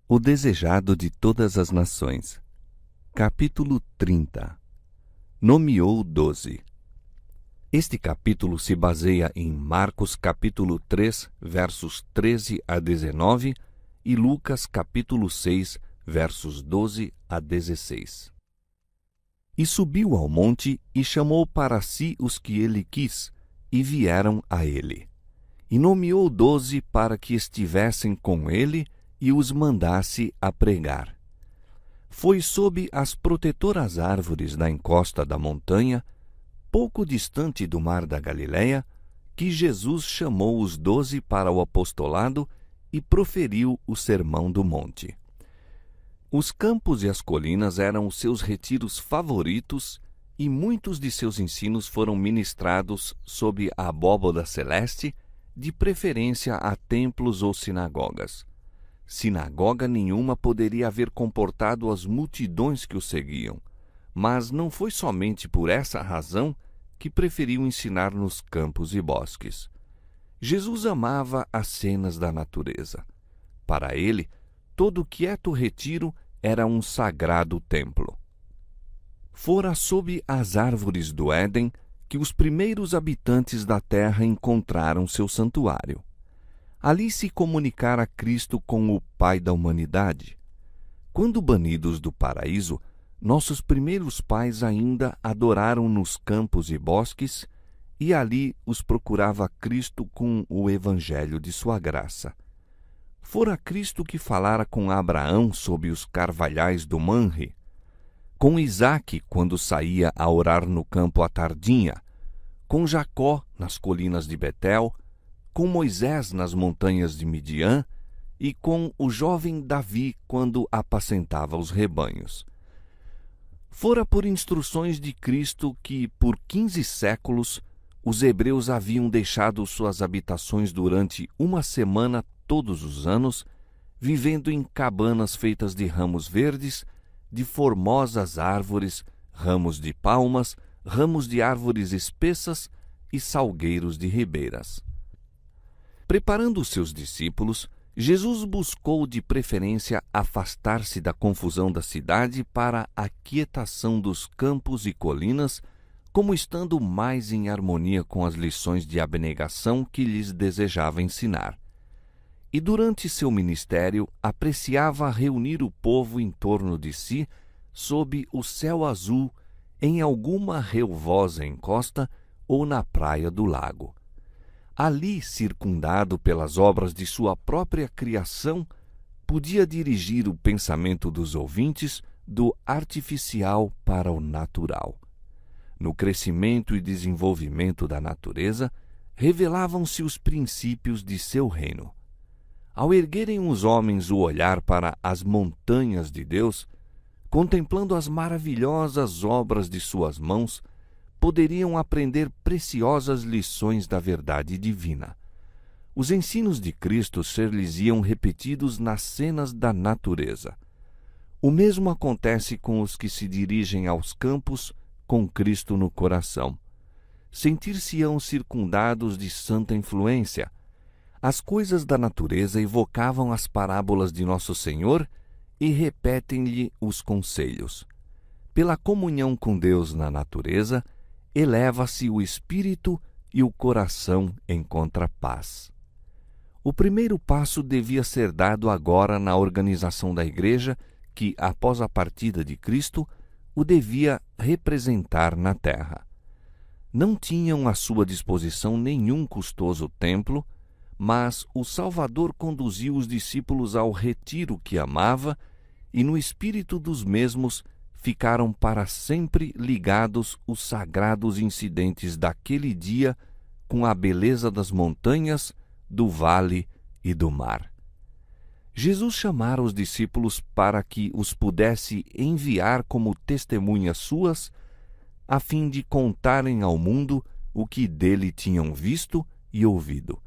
O desejado de todas as nações. Capítulo 30. Nomeou 12. Este capítulo se baseia em Marcos capítulo 3, versos 13 a 19 e Lucas capítulo 6, versos 12 a 16. E subiu ao monte e chamou para si os que ele quis, e vieram a ele. E nomeou 12 para que estivessem com ele e os mandasse a pregar. Foi sob as protetoras árvores da encosta da montanha, pouco distante do mar da Galileia, que Jesus chamou os 12 para o apostolado e proferiu o sermão do monte. Os campos e as colinas eram os seus retiros favoritos e muitos de seus ensinos foram ministrados sob a abóbada celeste, de preferência a templos ou sinagogas. Sinagoga nenhuma poderia haver comportado as multidões que o seguiam, mas não foi somente por essa razão que preferiu ensinar nos campos e bosques. Jesus amava as cenas da natureza. Para ele, todo quieto retiro era um sagrado templo. Fora sob as árvores do Éden que os primeiros habitantes da terra encontraram seu santuário. Ali se comunicara Cristo com o Pai da humanidade. Quando banidos do paraíso, nossos primeiros pais ainda adoraram nos campos e bosques, e ali os procurava Cristo com o evangelho de sua graça. Fora Cristo que falara com Abraão sob os carvalhais do Manre, com Isaque quando saía a orar no campo à tardinha, com Jacó nas colinas de Betel, com Moisés nas montanhas de Midian e com o jovem Davi quando apacentava os rebanhos. Fora por instruções de Cristo que, por 15 séculos, os hebreus haviam deixado suas habitações durante uma semana todos os anos, vivendo em cabanas feitas de ramos verdes, de formosas árvores, ramos de palmas, ramos de árvores espessas e salgueiros de ribeiras. Preparando os seus discípulos, Jesus buscou de preferência afastar-se da confusão da cidade para a quietação dos campos e colinas, como estando mais em harmonia com as lições de abnegação que lhes desejava ensinar. E durante seu ministério apreciava reunir o povo em torno de si, sob o céu azul, em alguma relvosa encosta ou na praia do lago. Ali, circundado pelas obras de sua própria criação, podia dirigir o pensamento dos ouvintes do artificial para o natural. No crescimento e desenvolvimento da natureza, revelavam-se os princípios de seu reino. Ao erguerem os homens o olhar para as montanhas de Deus, contemplando as maravilhosas obras de suas mãos, poderiam aprender preciosas lições da verdade divina. Os ensinos de Cristo ser-lhes-iam repetidos nas cenas da natureza. O mesmo acontece com os que se dirigem aos campos com Cristo no coração. Sentir-se-ão circundados de santa influência. As coisas da natureza evocavam as parábolas de Nosso Senhor e repetem-lhe os conselhos. Pela comunhão com Deus na natureza, eleva-se o espírito e o coração encontra paz. O primeiro passo devia ser dado agora na organização da igreja que, após a partida de Cristo, o devia representar na terra. Não tinham à sua disposição nenhum custoso templo, mas o Salvador conduziu os discípulos ao retiro que amava e no espírito dos mesmos ficaram para sempre ligados os sagrados incidentes daquele dia com a beleza das montanhas, do vale e do mar. Jesus chamara os discípulos para que os pudesse enviar como testemunhas suas, a fim de contarem ao mundo o que dele tinham visto e ouvido.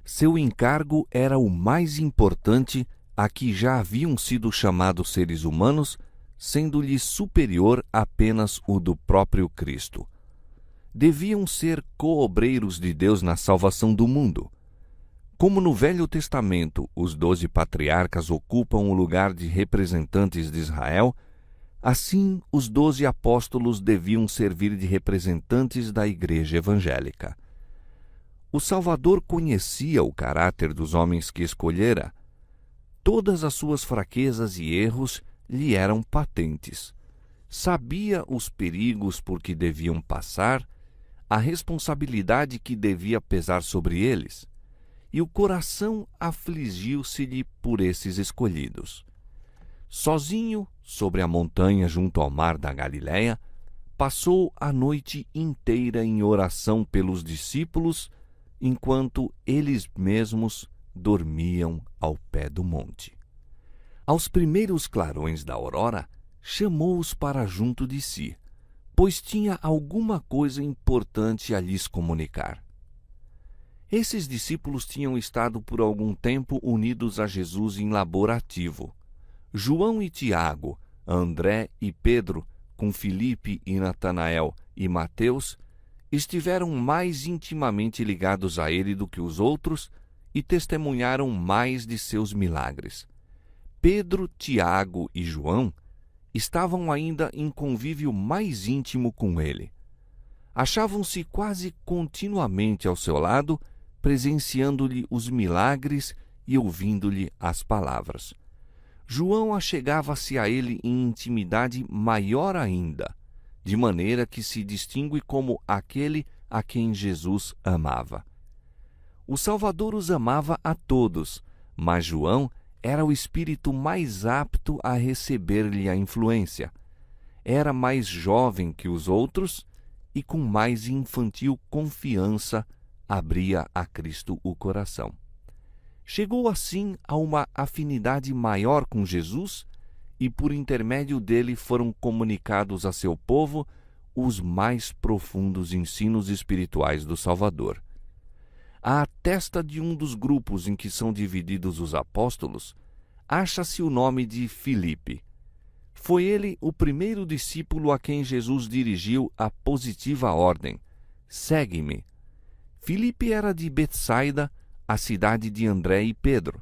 Seu encargo era o mais importante a que já haviam sido chamados seres humanos, sendo-lhe superior apenas o do próprio Cristo. Deviam ser coobreiros de Deus na salvação do mundo. Como no Velho Testamento os 12 patriarcas ocupam o lugar de representantes de Israel, assim os 12 apóstolos deviam servir de representantes da Igreja Evangélica. O Salvador conhecia o caráter dos homens que escolhera. Todas as suas fraquezas e erros lhe eram patentes. Sabia os perigos por que deviam passar, a responsabilidade que devia pesar sobre eles, e o coração afligiu-se-lhe por esses escolhidos. Sozinho, sobre a montanha junto ao mar da Galiléia, passou a noite inteira em oração pelos discípulos, enquanto eles mesmos dormiam ao pé do monte. Aos primeiros clarões da aurora, chamou-os para junto de si, pois tinha alguma coisa importante a lhes comunicar. Esses discípulos tinham estado por algum tempo unidos a Jesus em labor ativo. João e Tiago, André e Pedro, com Filipe e Natanael e Mateus, estiveram mais intimamente ligados a ele do que os outros e testemunharam mais de seus milagres. Pedro, Tiago e João estavam ainda em convívio mais íntimo com ele. Achavam-se quase continuamente ao seu lado, presenciando-lhe os milagres e ouvindo-lhe as palavras. João achegava-se a ele em intimidade maior ainda, de maneira que se distingue como aquele a quem Jesus amava. O Salvador os amava a todos, mas João era o espírito mais apto a receber-lhe a influência. Era mais jovem que os outros e com mais infantil confiança abria a Cristo o coração. Chegou assim a uma afinidade maior com Jesus e por intermédio dele foram comunicados a seu povo os mais profundos ensinos espirituais do Salvador. À testa de um dos grupos em que são divididos os apóstolos, acha-se o nome de Filipe. Foi ele o primeiro discípulo a quem Jesus dirigiu a positiva ordem: segue-me. Filipe era de Betsaida, a cidade de André e Pedro.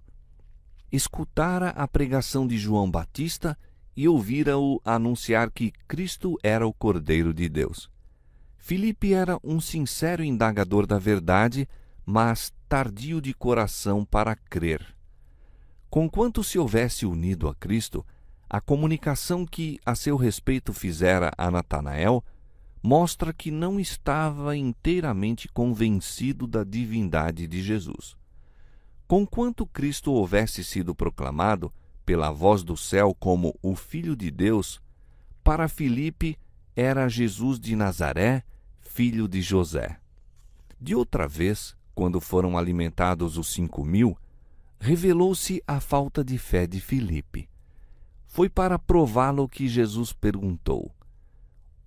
Escutara a pregação de João Batista e ouvira-o anunciar que Cristo era o Cordeiro de Deus. Filipe era um sincero indagador da verdade, mas tardio de coração para crer. Conquanto se houvesse unido a Cristo, a comunicação que a seu respeito fizera a Natanael mostra que não estava inteiramente convencido da divindade de Jesus. Conquanto Cristo houvesse sido proclamado pela voz do céu como o Filho de Deus, para Filipe era Jesus de Nazaré, filho de José. De outra vez, quando foram alimentados os 5.000, revelou-se a falta de fé de Filipe. Foi para prová-lo que Jesus perguntou: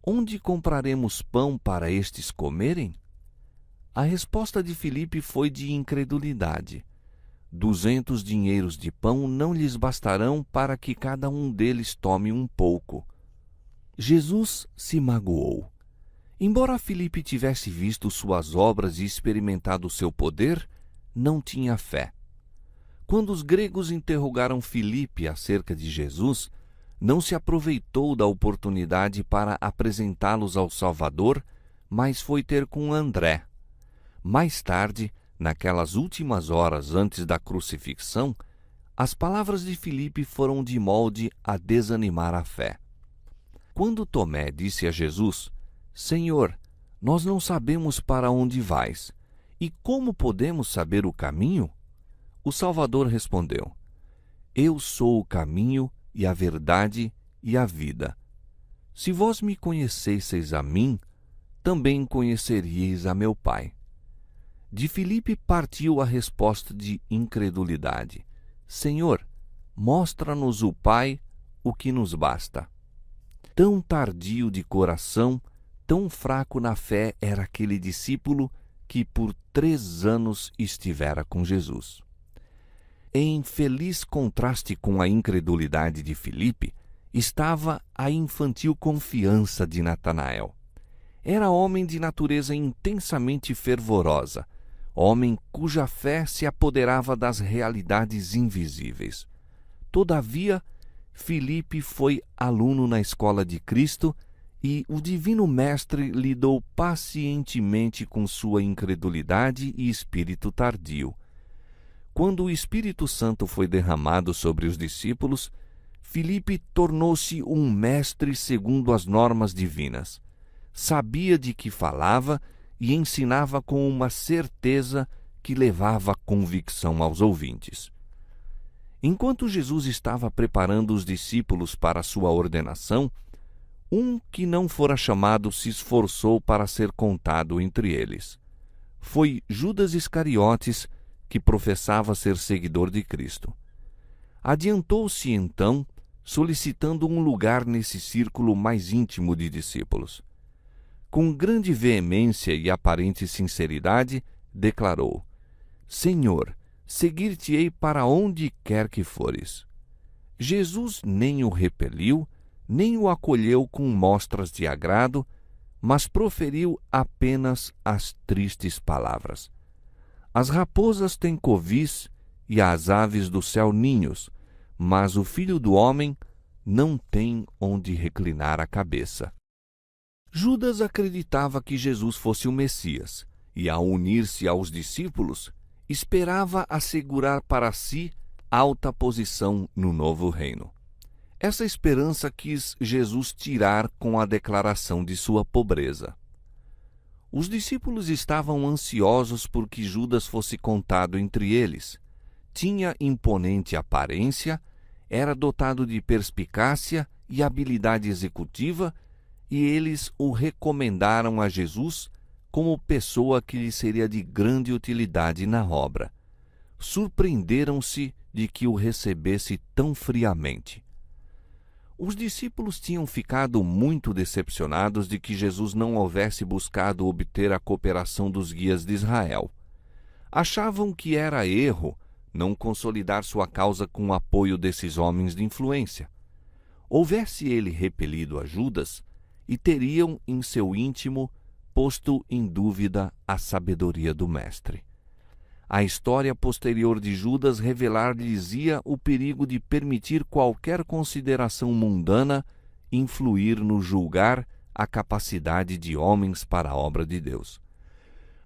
onde compraremos pão para estes comerem? A resposta de Filipe foi de incredulidade. 200 dinheiros de pão não lhes bastarão para que cada um deles tome um pouco. Jesus se magoou. Embora Filipe tivesse visto suas obras e experimentado seu poder, não tinha fé. Quando os gregos interrogaram Filipe acerca de Jesus, não se aproveitou da oportunidade para apresentá-los ao Salvador, mas foi ter com André. Mais tarde, naquelas últimas horas antes da crucifixão, as palavras de Filipe foram de molde a desanimar a fé. Quando Tomé disse a Jesus: Senhor, nós não sabemos para onde vais, e como podemos saber o caminho? O Salvador respondeu: Eu sou o caminho e a verdade e a vida. Se vós me conhecesseis a mim, também conheceríeis a meu Pai. De Filipe partiu a resposta de incredulidade: Senhor, mostra-nos o Pai, o que nos basta. Tão tardio de coração, tão fraco na fé era aquele discípulo que por 3 anos estivera com Jesus. Em feliz contraste com a incredulidade de Filipe, estava a infantil confiança de Natanael. Era homem de natureza intensamente fervorosa, homem cuja fé se apoderava das realidades invisíveis. Todavia, Filipe foi aluno na escola de Cristo e o Divino Mestre lidou pacientemente com sua incredulidade e espírito tardio. Quando o Espírito Santo foi derramado sobre os discípulos, Filipe tornou-se um mestre segundo as normas divinas. Sabia de que falava e ensinava com uma certeza que levava convicção aos ouvintes. Enquanto Jesus estava preparando os discípulos para sua ordenação, um que não fora chamado se esforçou para ser contado entre eles. Foi Judas Iscariotes, que professava ser seguidor de Cristo. Adiantou-se então, solicitando um lugar nesse círculo mais íntimo de discípulos. Com grande veemência e aparente sinceridade, declarou: Senhor, seguir-te-ei para onde quer que fores. Jesus nem o repeliu, nem o acolheu com mostras de agrado, mas proferiu apenas as tristes palavras: As raposas têm covis e as aves do céu ninhos, mas o Filho do Homem não tem onde reclinar a cabeça. Judas acreditava que Jesus fosse o Messias, e ao unir-se aos discípulos, esperava assegurar para si alta posição no novo reino. Essa esperança quis Jesus tirar com a declaração de sua pobreza. Os discípulos estavam ansiosos por que Judas fosse contado entre eles. Tinha imponente aparência, era dotado de perspicácia e habilidade executiva, e eles o recomendaram a Jesus como pessoa que lhe seria de grande utilidade na obra. Surpreenderam-se de que o recebesse tão friamente. Os discípulos tinham ficado muito decepcionados de que Jesus não houvesse buscado obter a cooperação dos guias de Israel. Achavam que era erro não consolidar sua causa com o apoio desses homens de influência. Houvesse ele repelido a Judas, e teriam em seu íntimo posto em dúvida a sabedoria do Mestre. A história posterior de Judas revelar-lhes-ia o perigo de permitir qualquer consideração mundana influir no julgar a capacidade de homens para a obra de Deus.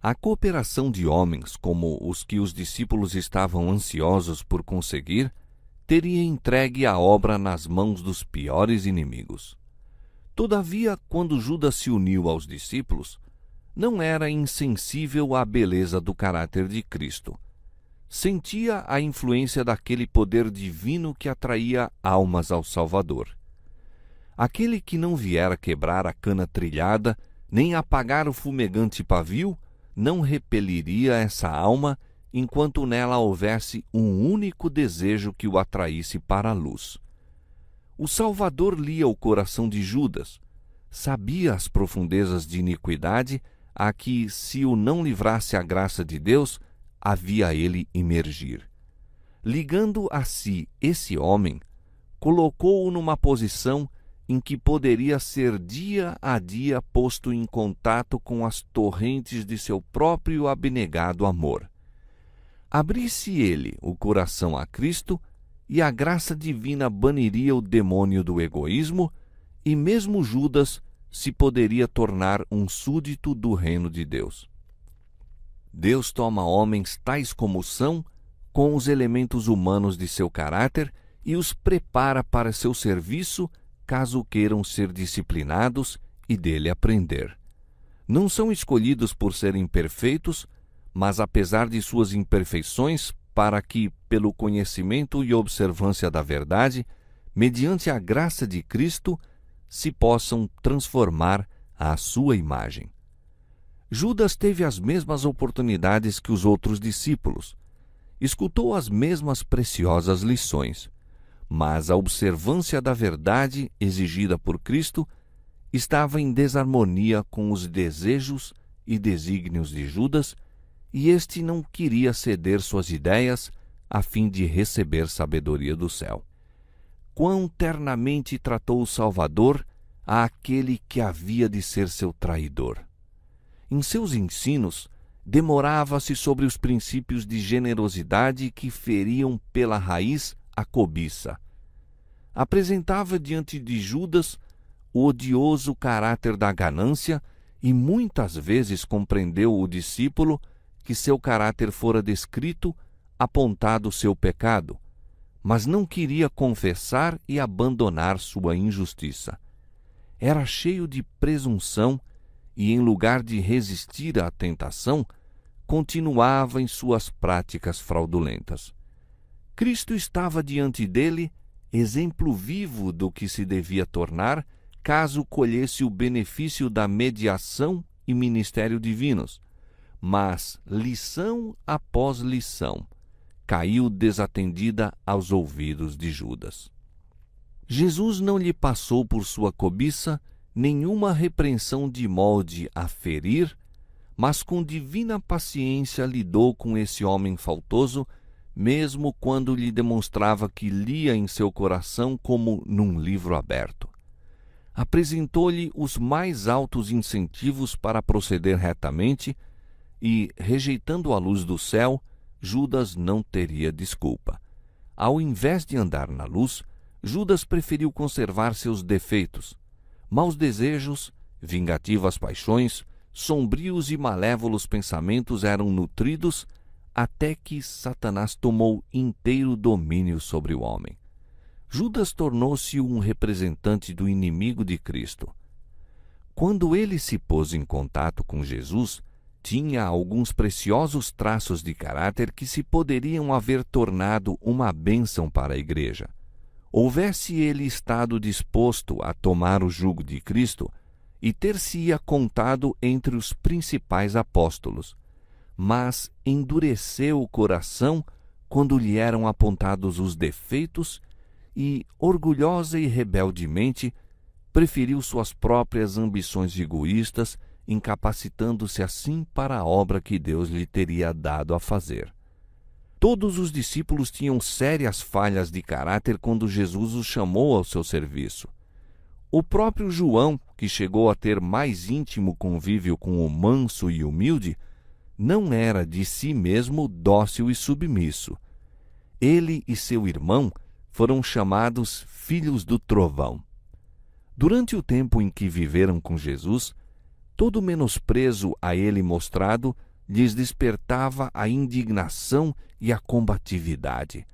A cooperação de homens como os que os discípulos estavam ansiosos por conseguir teria entregue a obra nas mãos dos piores inimigos. Todavia, quando Judas se uniu aos discípulos, não era insensível à beleza do caráter de Cristo. Sentia a influência daquele poder divino que atraía almas ao Salvador. Aquele que não viera quebrar a cana trilhada, nem apagar o fumegante pavio, não repeliria essa alma enquanto nela houvesse um único desejo que o atraísse para a luz. O Salvador lia o coração de Judas, sabia as profundezas de iniquidade a que, se o não livrasse a graça de Deus, havia ele imergir. Ligando a si esse homem, colocou-o numa posição em que poderia ser dia a dia posto em contato com as torrentes de seu próprio abnegado amor. Abrisse ele o coração a Cristo, e a graça divina baniria o demônio do egoísmo, e mesmo Judas se poderia tornar um súdito do reino de Deus. Deus toma homens tais como são, com os elementos humanos de seu caráter, e os prepara para seu serviço, caso queiram ser disciplinados e dele aprender. Não são escolhidos por serem perfeitos, mas apesar de suas imperfeições, para que, pelo conhecimento e observância da verdade, mediante a graça de Cristo, se possam transformar à sua imagem. Judas teve as mesmas oportunidades que os outros discípulos. Escutou as mesmas preciosas lições, mas a observância da verdade exigida por Cristo estava em desarmonia com os desejos e desígnios de Judas, e este não queria ceder suas ideias a fim de receber sabedoria do céu. Quão ternamente tratou o Salvador àquele que havia de ser seu traidor. Em seus ensinos, demorava-se sobre os princípios de generosidade que feriam pela raiz a cobiça. Apresentava diante de Judas o odioso caráter da ganância e muitas vezes compreendeu o discípulo que seu caráter fora descrito, apontado seu pecado, mas não queria confessar e abandonar sua injustiça. Era cheio de presunção e, em lugar de resistir à tentação, continuava em suas práticas fraudulentas. Cristo estava diante dele, exemplo vivo do que se devia tornar caso colhesse o benefício da mediação e ministério divinos. Mas, lição após lição, caiu desatendida aos ouvidos de Judas. Jesus não lhe passou por sua cobiça nenhuma repreensão de molde a ferir, mas com divina paciência lidou com esse homem faltoso, mesmo quando lhe demonstrava que lia em seu coração como num livro aberto. Apresentou-lhe os mais altos incentivos para proceder retamente e, rejeitando a luz do céu, Judas não teria desculpa. Ao invés de andar na luz, Judas preferiu conservar seus defeitos. Maus desejos, vingativas paixões, sombrios e malévolos pensamentos eram nutridos até que Satanás tomou inteiro domínio sobre o homem. Judas tornou-se um representante do inimigo de Cristo. Quando ele se pôs em contato com Jesus, tinha alguns preciosos traços de caráter que se poderiam haver tornado uma bênção para a igreja. Houvesse ele estado disposto a tomar o jugo de Cristo e ter-se-ia contado entre os principais apóstolos, mas endureceu o coração quando lhe eram apontados os defeitos e, orgulhosa e rebeldemente, preferiu suas próprias ambições egoístas, incapacitando-se assim para a obra que Deus lhe teria dado a fazer. Todos os discípulos tinham sérias falhas de caráter quando Jesus os chamou ao seu serviço. O próprio João, que chegou a ter mais íntimo convívio com o manso e humilde, não era de si mesmo dócil e submisso. Ele e seu irmão foram chamados filhos do trovão. Durante o tempo em que viveram com Jesus, todo menosprezo a ele mostrado lhes despertava a indignação e a combatividade.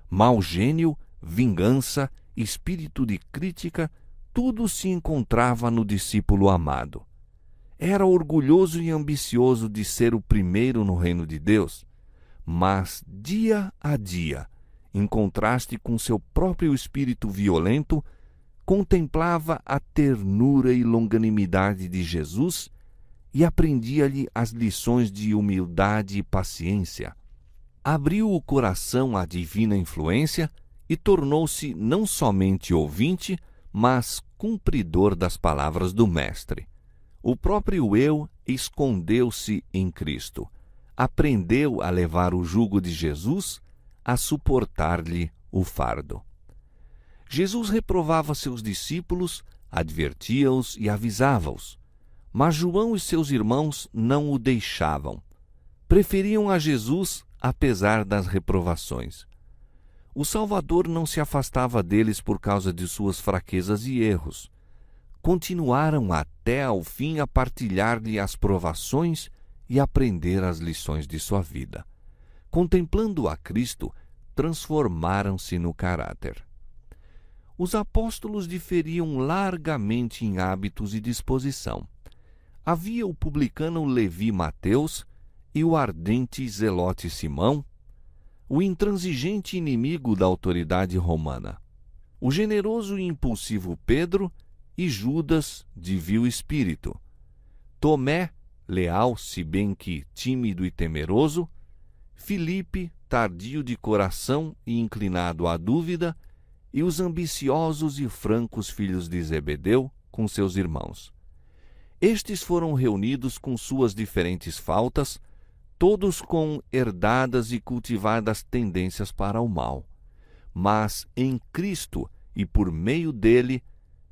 Mau gênio, vingança, espírito de crítica, tudo se encontrava no discípulo amado. Era orgulhoso e ambicioso de ser o primeiro no reino de Deus, mas dia a dia, em contraste com seu próprio espírito violento, contemplava a ternura e longanimidade de Jesus e aprendia-lhe as lições de humildade e paciência. Abriu o coração à divina influência e tornou-se não somente ouvinte, mas cumpridor das palavras do Mestre. O próprio eu escondeu-se em Cristo, aprendeu a levar o jugo de Jesus, a suportar-lhe o fardo. Jesus reprovava seus discípulos, advertia-os e avisava-os, mas João e seus irmãos não o deixavam. Preferiam a Jesus apesar das reprovações. O Salvador não se afastava deles por causa de suas fraquezas e erros. Continuaram até ao fim a partilhar-lhe as provações e aprender as lições de sua vida. Contemplando a Cristo, transformaram-se no caráter. Os apóstolos diferiam largamente em hábitos e disposição. Havia o publicano Levi Mateus e o ardente zelote Simão, o intransigente inimigo da autoridade romana, o generoso e impulsivo Pedro e Judas, de vil espírito, Tomé, leal se bem que tímido e temeroso, Filipe, tardio de coração e inclinado à dúvida, e os ambiciosos e francos filhos de Zebedeu com seus irmãos. Estes foram reunidos com suas diferentes faltas, todos com herdadas e cultivadas tendências para o mal. Mas em Cristo e por meio dele,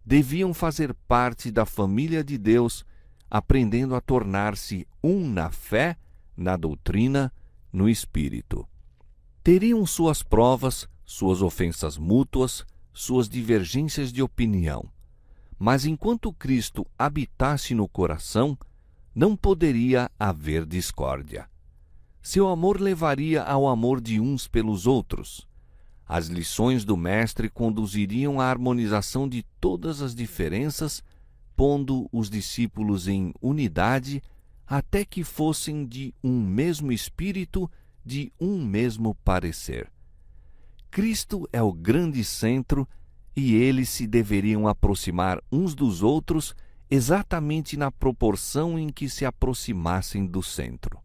deviam fazer parte da família de Deus, aprendendo a tornar-se um na fé, na doutrina, no espírito. Teriam suas provas, suas ofensas mútuas, suas divergências de opinião. Mas enquanto Cristo habitasse no coração, não poderia haver discórdia. Seu amor levaria ao amor de uns pelos outros. As lições do Mestre conduziriam à harmonização de todas as diferenças, pondo os discípulos em unidade até que fossem de um mesmo espírito, de um mesmo parecer. Cristo é o grande centro e eles se deveriam aproximar uns dos outros exatamente na proporção em que se aproximassem do centro.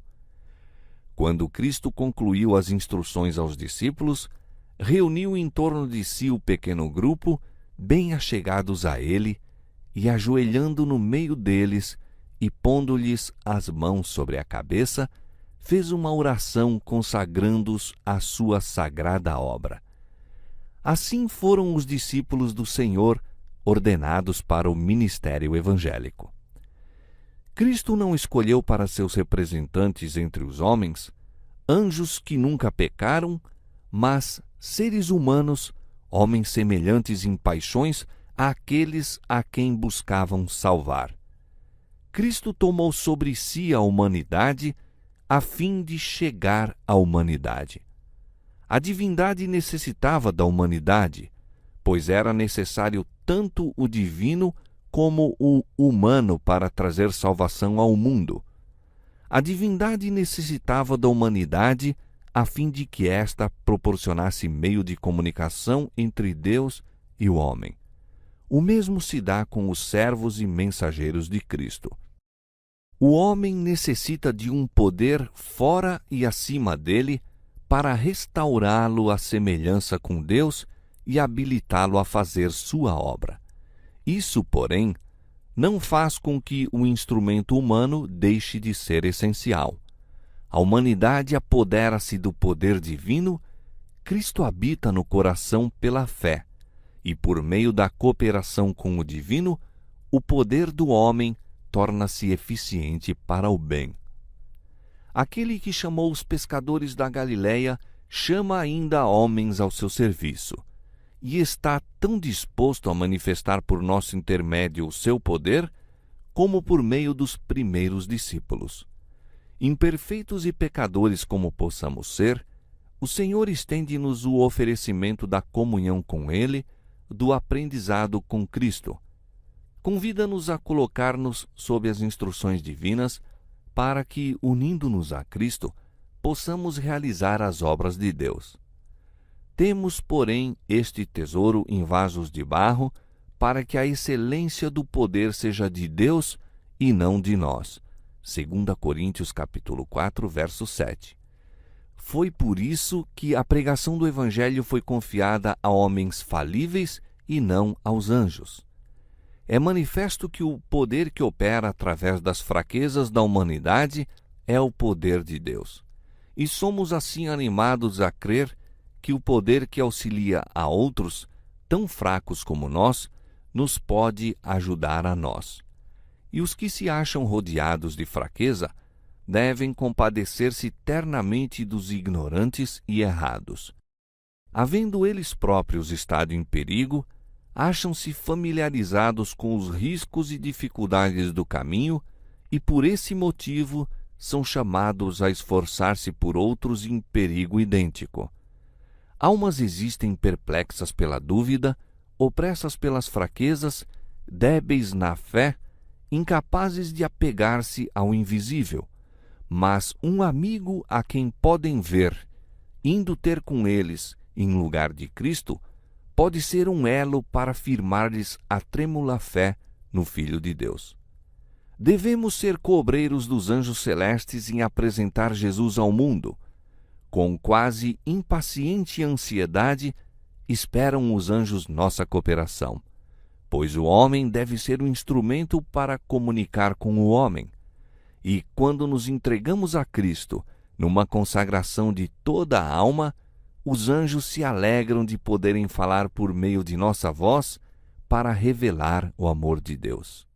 Quando Cristo concluiu as instruções aos discípulos, reuniu em torno de si o pequeno grupo, bem achegados a ele, e ajoelhando no meio deles e pondo-lhes as mãos sobre a cabeça, fez uma oração consagrando-os à sua sagrada obra. Assim foram os discípulos do Senhor ordenados para o ministério evangélico. Cristo não escolheu para seus representantes entre os homens anjos que nunca pecaram, mas seres humanos, homens semelhantes em paixões àqueles a quem buscavam salvar. Cristo tomou sobre si a humanidade a fim de chegar à humanidade. A divindade necessitava da humanidade, pois era necessário tanto o divino como o humano para trazer salvação ao mundo. A divindade necessitava da humanidade a fim de que esta proporcionasse meio de comunicação entre Deus e o homem. O mesmo se dá com os servos e mensageiros de Cristo. O homem necessita de um poder fora e acima dele para restaurá-lo à semelhança com Deus e habilitá-lo a fazer sua obra. Isso, porém, não faz com que o instrumento humano deixe de ser essencial. A humanidade apodera-se do poder divino, Cristo habita no coração pela fé, e por meio da cooperação com o divino, o poder do homem torna-se eficiente para o bem. Aquele que chamou os pescadores da Galileia chama ainda homens ao seu serviço, e está tão disposto a manifestar por nosso intermédio o seu poder, como por meio dos primeiros discípulos. Imperfeitos e pecadores como possamos ser, o Senhor estende-nos o oferecimento da comunhão com Ele, do aprendizado com Cristo. Convida-nos a colocar-nos sob as instruções divinas, para que, unindo-nos a Cristo, possamos realizar as obras de Deus. Temos, porém, este tesouro em vasos de barro, para que a excelência do poder seja de Deus e não de nós. 2 Coríntios capítulo 4, verso 7. Foi por isso que a pregação do Evangelho foi confiada a homens falíveis e não aos anjos. É manifesto que o poder que opera através das fraquezas da humanidade é o poder de Deus. E somos assim animados a crer que o poder que auxilia a outros, tão fracos como nós, nos pode ajudar a nós. E os que se acham rodeados de fraqueza devem compadecer-se ternamente dos ignorantes e errados. Havendo eles próprios estado em perigo, acham-se familiarizados com os riscos e dificuldades do caminho e, por esse motivo, são chamados a esforçar-se por outros em perigo idêntico. Almas existem perplexas pela dúvida, opressas pelas fraquezas, débeis na fé, incapazes de apegar-se ao invisível, mas um amigo a quem podem ver, indo ter com eles em lugar de Cristo, pode ser um elo para firmar-lhes a trêmula fé no Filho de Deus. Devemos ser coobreiros dos anjos celestes em apresentar Jesus ao mundo. Com quase impaciente ansiedade, esperam os anjos nossa cooperação, pois o homem deve ser um instrumento para comunicar com o homem. E quando nos entregamos a Cristo, numa consagração de toda a alma, os anjos se alegram de poderem falar por meio de nossa voz para revelar o amor de Deus.